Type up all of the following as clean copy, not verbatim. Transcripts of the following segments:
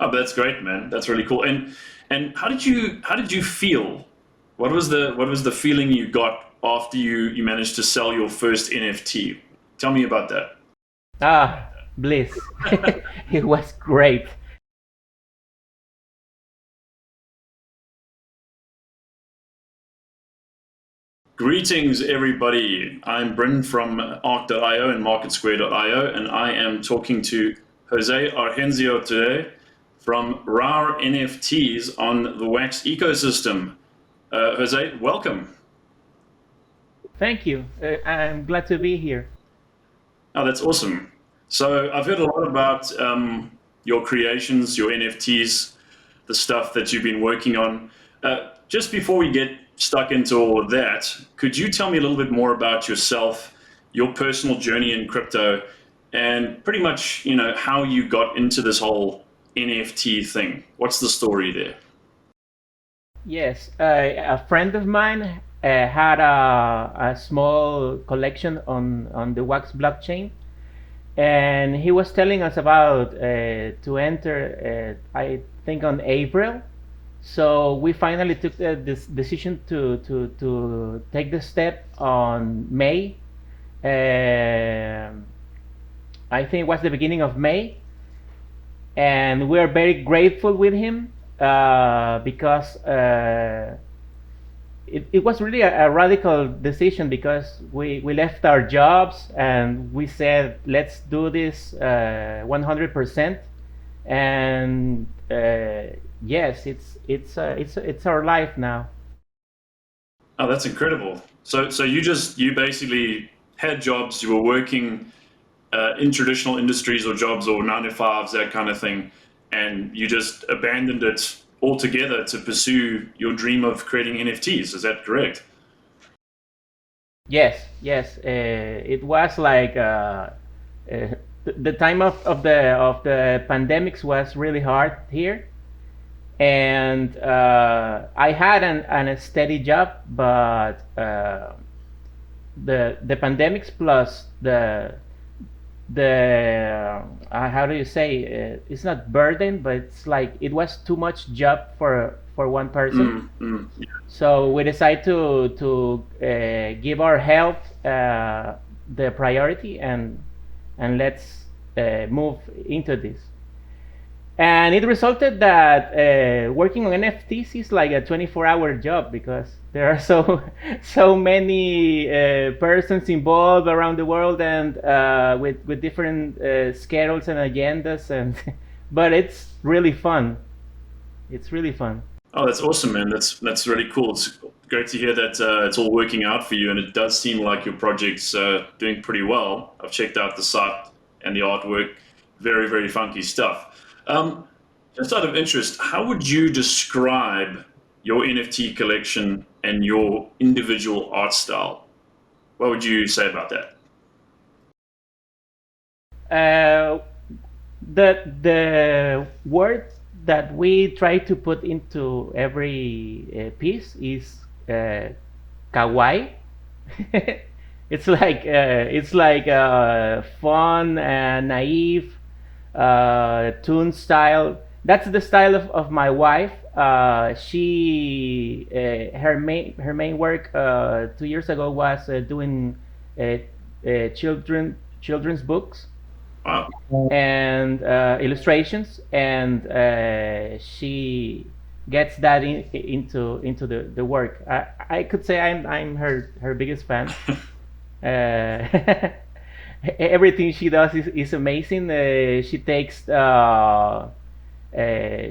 Oh, that's great, man. That's really cool. And how did you feel? What was the feeling you got after you managed to sell your first NFT? Tell me about that. Ah, bliss. It was great. Greetings, everybody. I'm Brynn from Arc.io and MarketSquare.io, and I am talking to Jose Argenzio today from RAWR NFTs on the Wax ecosystem. Jose, welcome. Thank you. I'm glad to be here. Oh, that's awesome. So I've heard a lot about your creations, your NFTs, the stuff that you've been working on. Just before we get stuck into all of that, could you tell me a little bit more about yourself, your personal journey in crypto, and pretty much, how you got into this whole NFT thing? What's the story there? Yes, a friend of mine had a small collection on the Wax blockchain, and he was telling us about to enter, I think, on April. So we finally took this decision to take the step on May. Um I think it was the beginning of May, and we're very grateful with him because it was really a radical decision because we left our jobs and we said let's do this 100%. And yes, it's our life now. Oh, that's incredible. So you basically had jobs, you were working in traditional industries or jobs or 9 to 5s, that kind of thing, and you just abandoned it altogether to pursue your dream of creating NFTs. Is that correct? Yes, yes. It was like the time of the pandemics was really hard here, and I had an steady job, but the pandemics plus the how do you say, it's not burden, but it's like it was too much job for one person. Yeah. So we decided to give our health the priority, and let's move into this. And it resulted that working on NFTs is like a 24-hour job because there are so many persons involved around the world, and with different schedules and agendas, and but it's really fun. It's really fun. Oh, that's awesome, man. That's really cool. It's great to hear that it's all working out for you, and it does seem like your project's doing pretty well. I've checked out the site and the artwork. Very, very funky stuff. Um, just out of interest, how would you describe your NFT collection and your individual art style? What would you say about that? Uh, the word that we try to put into every piece is kawaii. It's like fun and naive, tune style. That's the style of my wife. She her main work 2 years ago was doing children's books Wow. and illustrations, and she gets that into the work. I could say I'm her biggest fan. Everything she does is amazing. She takes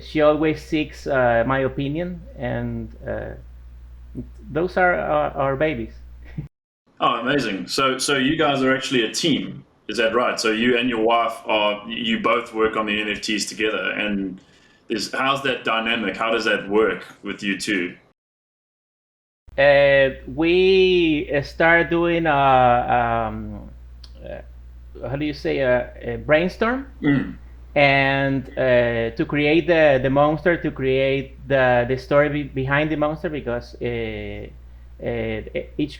she always seeks my opinion, and those are our babies. Oh, amazing. So you guys are actually a team. Is that right? So you and your wife you both work on the NFTs together, and how's that dynamic? How does that work with you two? We start doing uh, how do you say, a brainstorm, Mm. and to create the monster, to create the story behind the monster, because each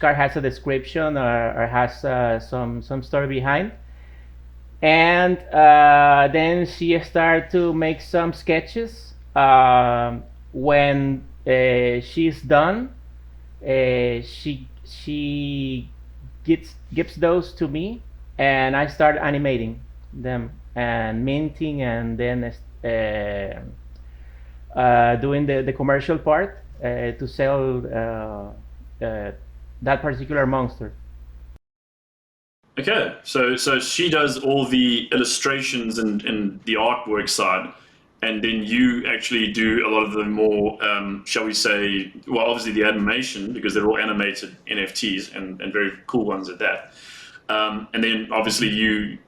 card has a description, or has some story behind. And then she started to make some sketches. When she's done, she gives those to me, and I start animating them and minting, and then doing the commercial part to sell that particular monster. Okay, so she does all the illustrations and the artwork side, and then you actually do a lot of the more, shall we say, well, obviously the animation, because they're all animated NFTs and very cool ones at that. And then obviously you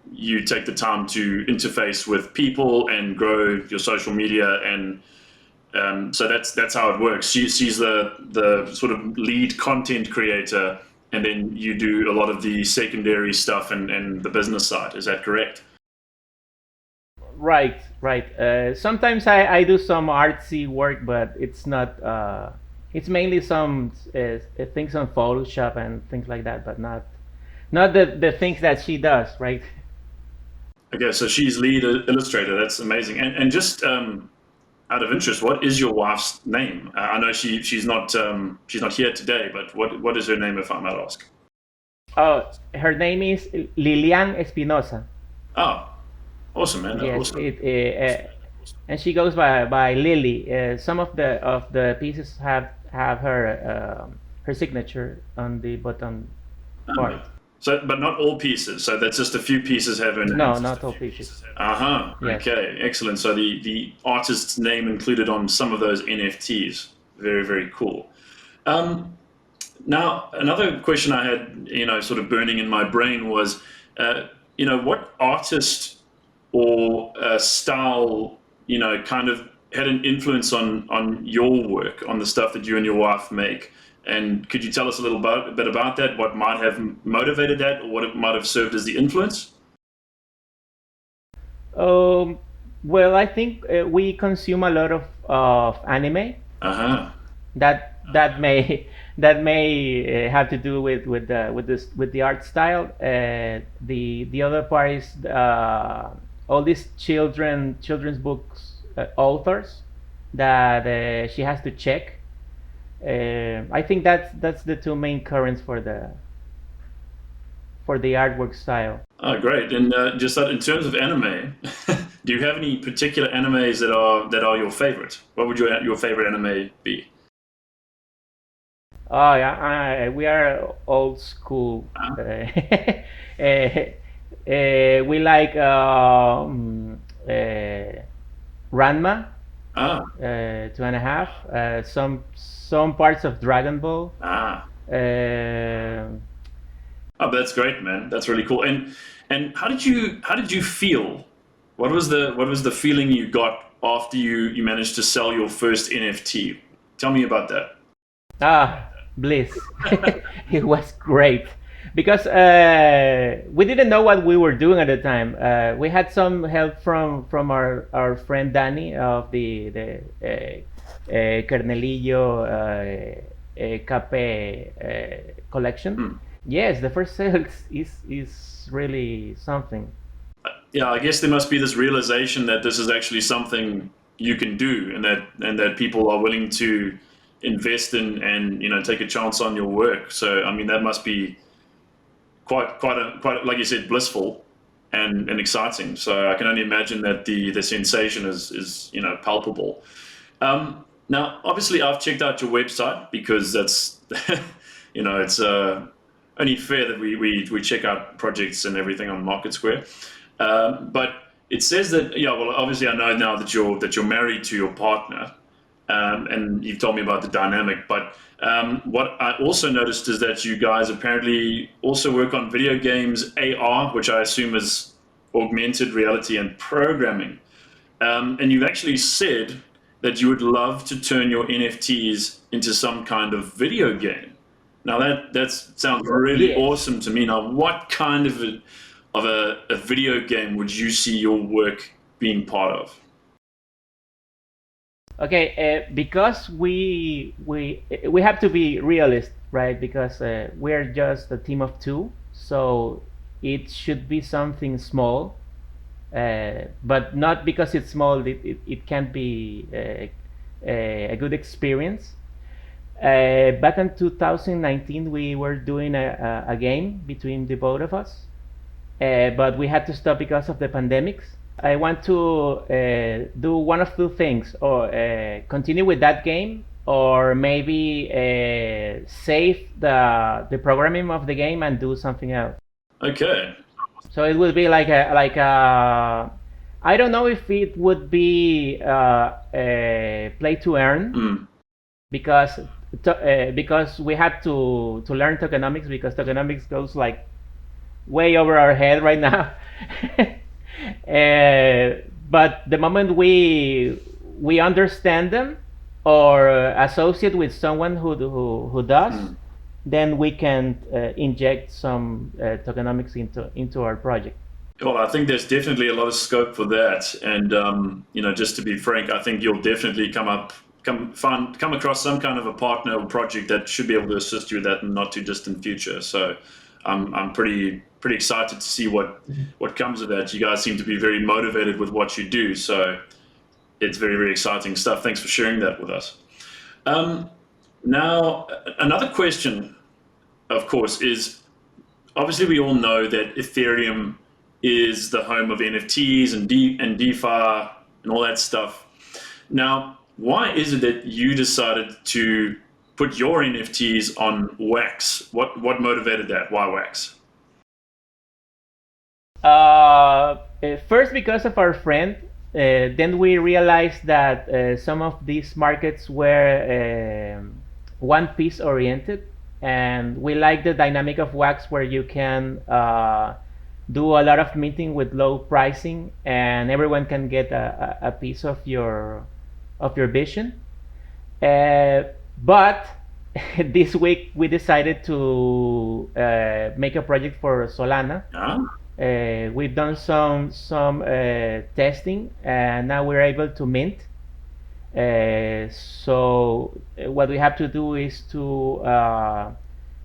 take the time to interface with people and grow your social media, and so that's how it works. She's the sort of lead content creator, and then you do a lot of the secondary stuff and the business side. Is that correct? Right, right. Sometimes I do some artsy work, but it's not. It's mainly some things on Photoshop and things like that, but not the things that she does, right? Okay, so she's lead illustrator. That's amazing. And just out of interest, what is your wife's name? I know she's not here today, but what is her name, if I might ask? Oh, her name is Lilian Espinosa. Oh, awesome, man. Yes, Awesome. and she goes by Lily. Some of the pieces have her signature on the bottom part. So, but not all pieces. So that's just a few pieces have her name. No, not all pieces. Uh-huh. Yes. Okay, excellent. So the artist's name included on some of those NFTs. Very, very cool. Now, another question I had, sort of burning in my brain was, what artist or style, kind of had an influence on your work, on the stuff that you and your wife make? And could you tell us a little bit about that? What might have motivated that, or what it might have served as the influence? Well, I think we consume a lot of anime. Uh-huh. That may that may have to do with the art style. The other part is all these children's books authors that she has to check. I think that's the two main currents for the artwork style. Oh, great. And just in terms of anime, do you have any particular animes that are your favorite? What would your favorite anime be? Oh yeah, we are old school. We like Ranma, Ah, 2.5. Some parts of Dragon Ball. ah. Uh, Oh, that's great, man. That's really cool. And how did you feel? What was the feeling you got after you managed to sell your first NFT? Tell me about that. Bliss. It was great because we didn't know what we were doing at the time. We had some help from our friend Danny of the Kernelillo Cape collection. Hmm. Yes, the first sale is really something. Yeah, I guess there must be this realization that this is actually something you can do, and that people are willing to invest in and take a chance on your work. So I mean that must be quite like you said, blissful and exciting. So I can only imagine that the sensation is palpable. Now, obviously, I've checked out your website because that's it's only fair that we check out projects and everything on MarketSquare. But it says that, yeah, well, obviously I know now that you're married to your partner, and you've told me about the dynamic. But what I also noticed is that you guys apparently also work on video games, AR, which I assume is augmented reality and programming. And you've actually said that you would love to turn your NFTs into some kind of video game. Now that sounds really Yes. awesome to me. Now, what kind of a video game would you see your work being part of? Okay, because we have to be realist, right? Because we're just a team of two, so it should be something small. but not because it's small. It can be a good experience. Back in 2019, we were doing a game between the both of us, but we had to stop because of the pandemics. I want to do one of two things, or continue with that game, or maybe save the programming of the game and do something else. Okay. So it would be like a I don't know if it would be a play to earn, because we had to learn tokenomics, because tokenomics goes like way over our head right now. But the moment we understand them, or associate with someone who does, then we can inject some tokenomics into our project. Well, I think there's definitely a lot of scope for that, and just to be frank, I think you'll definitely come across some kind of a partner or project that should be able to assist you with that in the not too distant future. So I'm pretty excited to see what comes of that. You guys seem to be very motivated with what you do, so it's very, very exciting stuff. Thanks for sharing that with us. Now, another question, of course, is obviously we all know that Ethereum is the home of NFTs and DeFi and all that stuff. Now, why is it that you decided to put your NFTs on Wax? What motivated that? Why Wax? First, because of our friend. Then we realized that some of these markets were one piece oriented, and we like the dynamic of Wax, where you can do a lot of minting with low pricing, and everyone can get a piece of your vision. But this week we decided to make a project for Solana. We've done some testing, and now we're able to mint. So what we have to do is to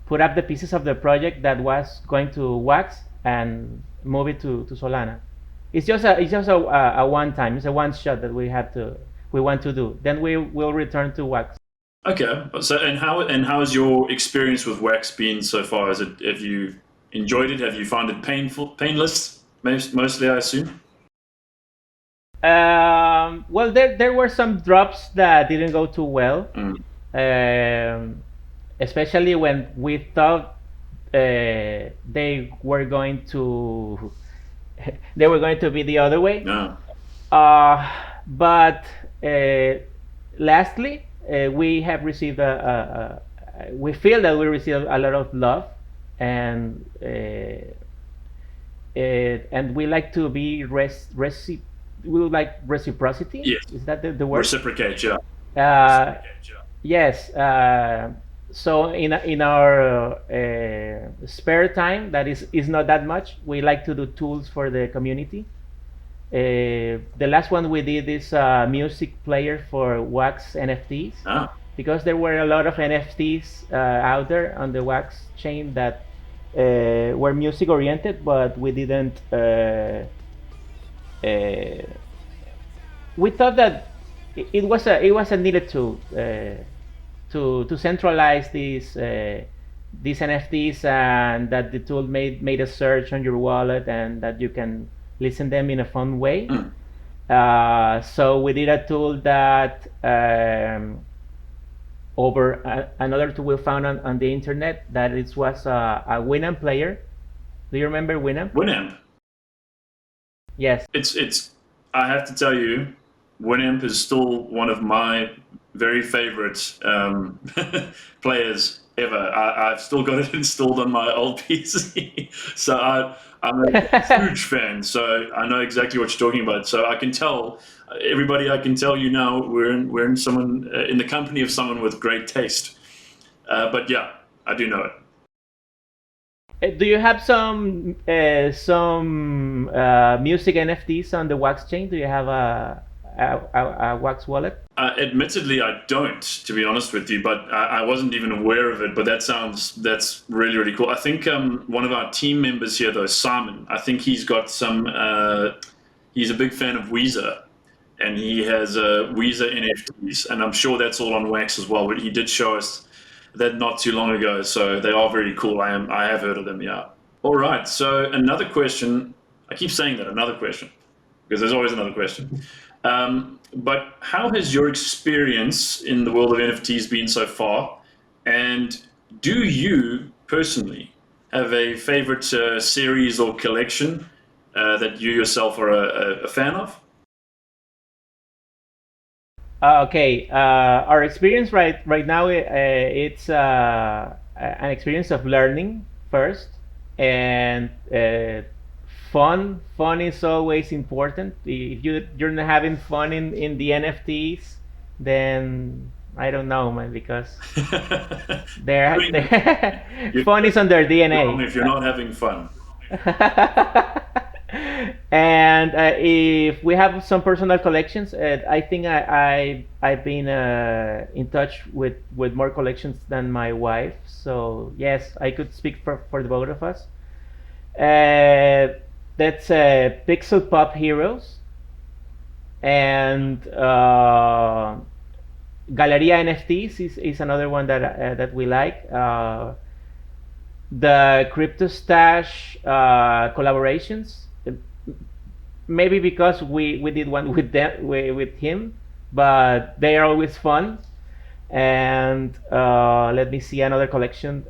put up the pieces of the project that was going to Wax and move it to Solana. It's just a one time. It's a one shot that we want to do. Then we will return to Wax. Okay. So and how has your experience with Wax been so far? Have you enjoyed it? Have you found it painless? Mostly, I assume. Well, there were some drops that didn't go too well, especially when we thought they were going to be the other way. No. But lastly, we have received we feel that we received a lot of love, and we like to be we would like reciprocity. Yes. Is that the word? Reciprocate, yeah. Yes. So in our spare time, that is not that much, we like to do tools for the community. The last one we did is a music player for Wax NFTs. Because there were a lot of NFTs out there on the Wax chain that were music oriented, but we didn't. We thought that it was a needed tool to centralize these NFTs, and that the tool made a search on your wallet, and that you can listen them in a fun way. So we did a tool that over another tool we found on the internet, that it was a Winamp player. Do you remember Winamp? Winamp. Yes. It's. I have to tell you, Winamp is still one of my very favorite players ever. I've still got it installed on my old PC, so I'm a huge fan. So I know exactly what you're talking about. So I can tell everybody. I can tell you now, we're in in the company of someone with great taste. But yeah, I do know it. Do you have some music NFTs on the Wax chain? Do you have a Wax wallet? Admittedly, I don't, to be honest with you, but I wasn't even aware of it. But that's really, really cool. I think one of our team members here, though, Simon, I think he's got some he's a big fan of Weezer, and he has Weezer NFTs, and I'm sure that's all on wax as well. But he did show us that not too long ago, so they are very cool. I have heard of them, yeah. All right. So another question. I keep saying that, another question, because there's always another question. But how has your experience in the world of NFTs been so far? And do you personally have a favorite series or collection that you yourself are a fan of? Okay, our experience right now, it's an experience of learning first, and fun. Fun is always important. If you're not having fun in the NFTs, then I don't know, man, because I mean, you're fun is on their wrong DNA. if you're not having fun. And if we have some personal collections, I think I've been in touch with more collections than my wife. So yes, I could speak for the both of us. That's Pixel Pop Heroes and Galeria NFTs is another one that we like. The Crypto Stash collaborations, maybe because we did one with them with him, but they are always fun. And let me see another collection.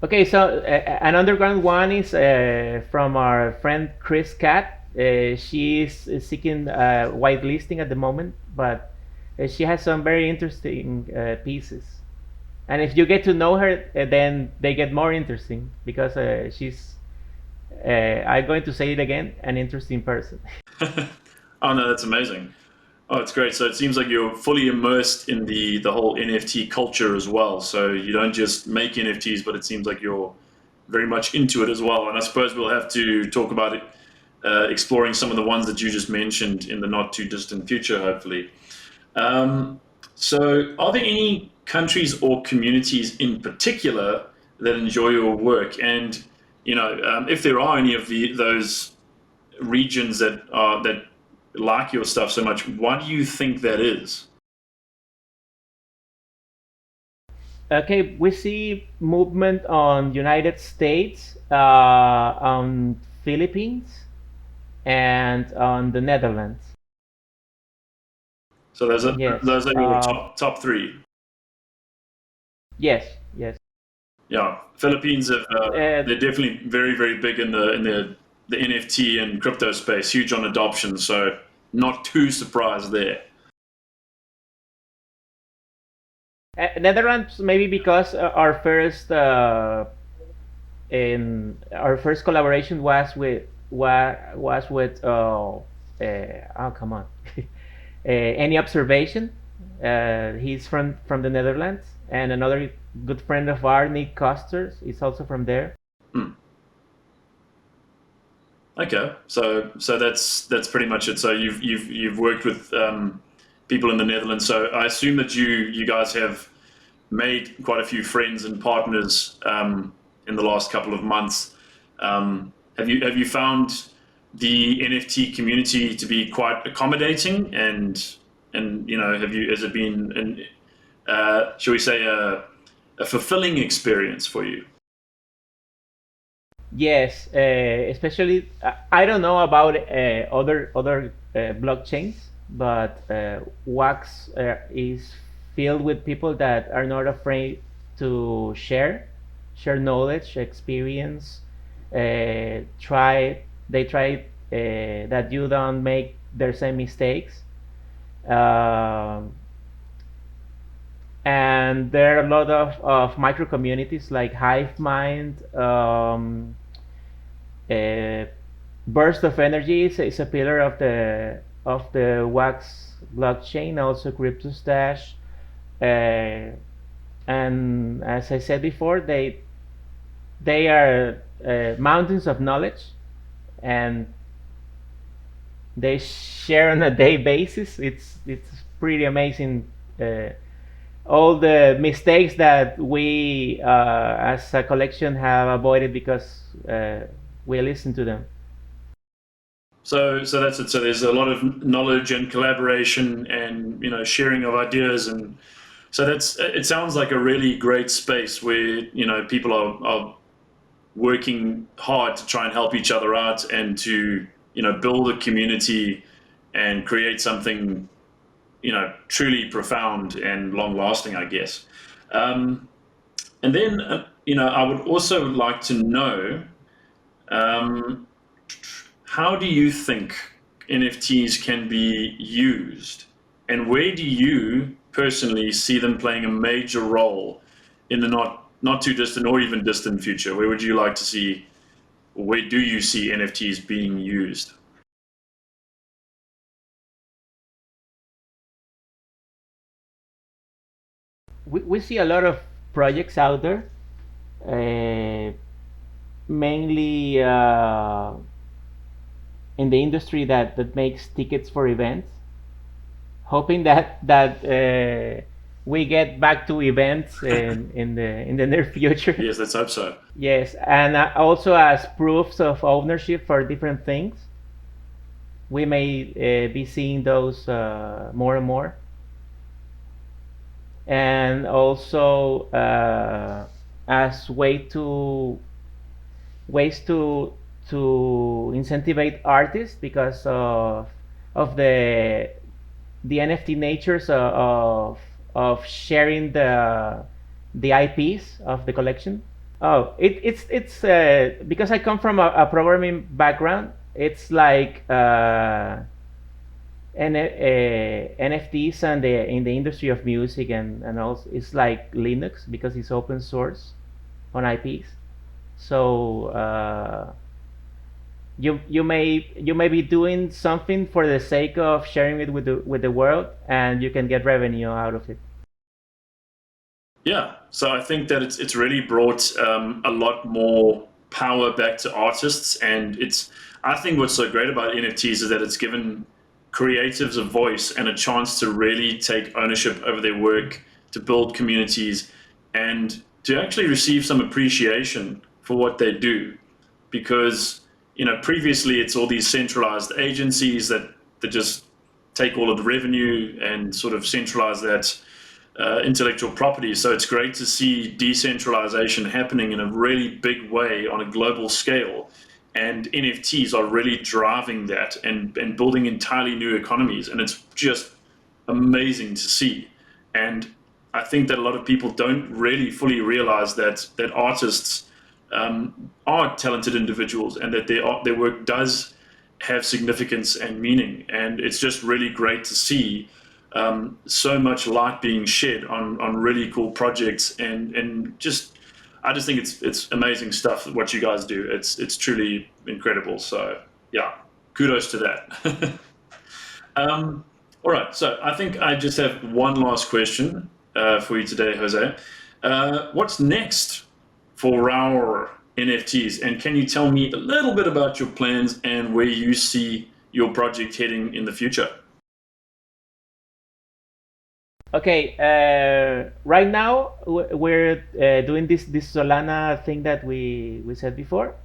Okay, so an underground one is from our friend Chris Cat. She is seeking whitelisting at the moment, but she has some very interesting pieces. And if you get to know her, then they get more interesting because she's, I'm going to say it again, an interesting person. Oh no, that's amazing. Oh, it's great. So it seems like you're fully immersed in the whole NFT culture as well. So you don't just make NFTs, but it seems like you're very much into it as well. And I suppose we'll have to talk about it, exploring some of the ones that you just mentioned in the not too distant future, hopefully. Um, so, are there any countries or communities in particular that enjoy your work? And if there are any of those regions that like your stuff so much, why do you think that is? Okay, we see movement on United States, on Philippines, and on the Netherlands. So Yes. those are your top three. Yes. Yes. Yeah, Philippines have Uh, they're definitely very very big in the NFT and crypto space, huge on adoption. So not too surprised there. Netherlands, maybe because our first collaboration was with oh, come on, any observation. He's from the Netherlands, and another good friend of ours, Nick Costers, is also from there. Hmm. Okay, so that's pretty much it. So you've worked with people in the Netherlands. So I assume that you guys have made quite a few friends and partners in the last couple of months. Have you found the NFT community to be quite accommodating and has it been an shall we say a fulfilling experience for you? Yes, especially I don't know about other blockchains, but Wax is filled with people that are not afraid to share knowledge, experience. Try They try that you don't make the same mistakes. Um, and there are a lot of micro communities like Hive Mind. Uh, Burst of Energy is a pillar of the Wax blockchain, also CryptoStash, uh, and as I said before, they are mountains of knowledge, and they share on a day basis. It's pretty amazing all the mistakes that we as a collection have avoided because we listen to them. So that's it. So there's a lot of knowledge and collaboration and sharing of ideas, and so it sounds like a really great space where people are working hard to try and help each other out and to build a community and create something truly profound and long lasting, I guess. And then I would also like to know, um, how do you think NFTs can be used, and where do you personally see them playing a major role in the not too distant or even distant future? Where would you like to see, or where do you see NFTs being used? We see a lot of projects out there, uh, mainly in the industry that makes tickets for events, hoping that we get back to events in the near future. Yes, let's hope so. Yes, and also as proofs of ownership for different things, we may be seeing those more and more, and also as ways to incentivize artists because of the NFT natures of sharing the IPs of the collection. Oh, it's because I come from a programming background. It's like NFTs and in the industry of music and also it's like Linux because it's open source on IPs. So you may be doing something for the sake of sharing it with the world, and you can get revenue out of it. Yeah, so I think that it's really brought a lot more power back to artists, and I think what's so great about NFTs is that it's given creatives a voice and a chance to really take ownership over their work, to build communities, and to actually receive some appreciation for what they do. Because previously it's all these centralized agencies that just take all of the revenue and sort of centralize that intellectual property. So it's great to see decentralization happening in a really big way on a global scale. And NFTs are really driving that and building entirely new economies. And it's just amazing to see. And I think that a lot of people don't really fully realize that artists are talented individuals and that their work does have significance and meaning. And it's just really great to see so much light being shed on really cool projects, and just I just think it's amazing stuff what you guys do. It's truly incredible. So yeah, kudos to that. All right, so I think I just have one last question for you today, Jose. What's next for RAWR NFTs, and can you tell me a little bit about your plans and where you see your project heading in the future? Okay, right now we're doing this Solana thing that we said before.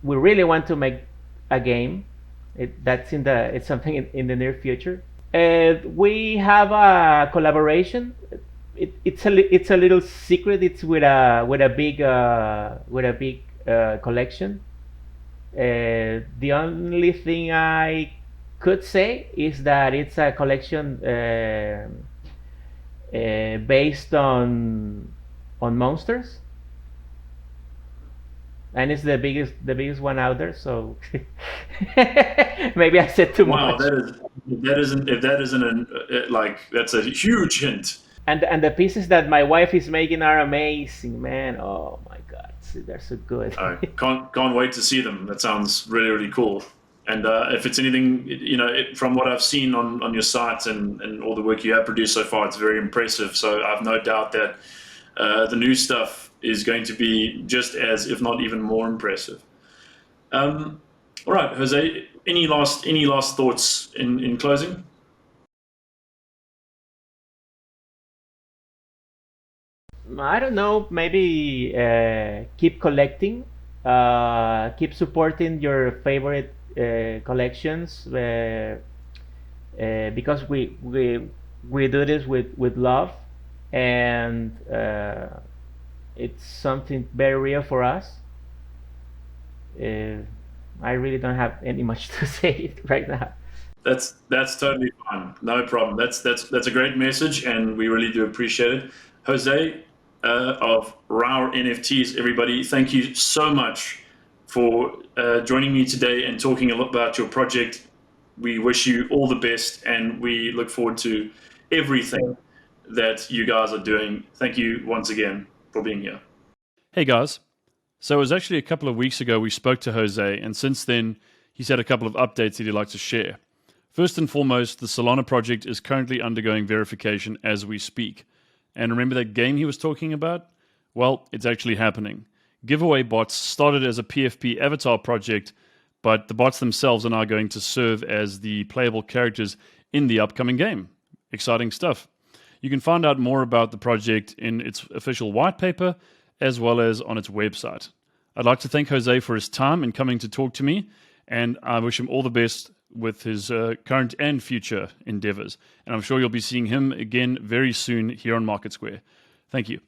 We really want to make a game. It's something in the near future. We have a collaboration. It's a little secret. It's with a big collection. The only thing I could say is that it's a collection based on monsters, and it's the biggest one out there. So maybe I said too Wow, much. that isn't like that's a huge hint. And the pieces that my wife is making are amazing, man. Oh my god, they're so good. Can't wait to see them. That sounds really really cool. And if it's anything, from what I've seen on your site and all the work you have produced so far, it's very impressive. So I've no doubt that the new stuff is going to be just as, if not even more impressive. All right, Jose, any last thoughts in closing? I don't know, maybe keep collecting, keep supporting your favorite collections, because we do this with love, and it's something very real for us. Uh, I really don't have any much to say right now. That's totally fine. No problem. That's a great message, and we really do appreciate it. Jose of RAWR NFTs, everybody, thank you so much for joining me today and talking a lot about your project. We wish you all the best, and we look forward to everything that you guys are doing. Thank you once again for being here. Hey guys. So it was actually a couple of weeks ago we spoke to Jose, and since then he's had a couple of updates that he'd like to share. First and foremost, the Solana project is currently undergoing verification as we speak. And remember that game he was talking about? Well, it's actually happening. Giveaway bots started as a PFP avatar project, but the bots themselves are now going to serve as the playable characters in the upcoming game. Exciting stuff. You can find out more about the project in its official white paper, as well as on its website. I'd like to thank Jose for his time and coming to talk to me, and I wish him all the best with his current and future endeavors. And I'm sure you'll be seeing him again very soon here on MarketSquare. Thank you.